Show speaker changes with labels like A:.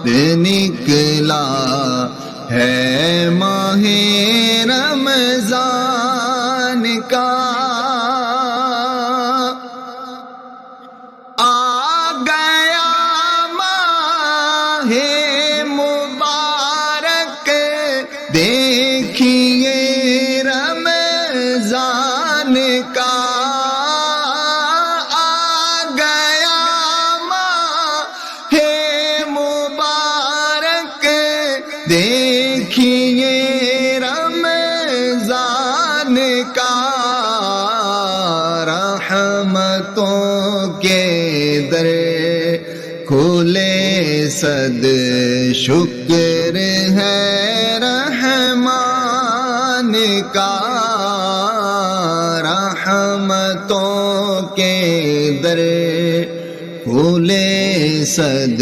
A: نکلا ہے ماہ رمضان کا، آ گیا ماہ مبارک دیکھیے رمضان کا، آ گیا ماہ مبارک دیکھیے رمضان کا، رحمتوں کے در کھلے صد شکر ہے رحمان کا، رحمتوں کے در کھلے صد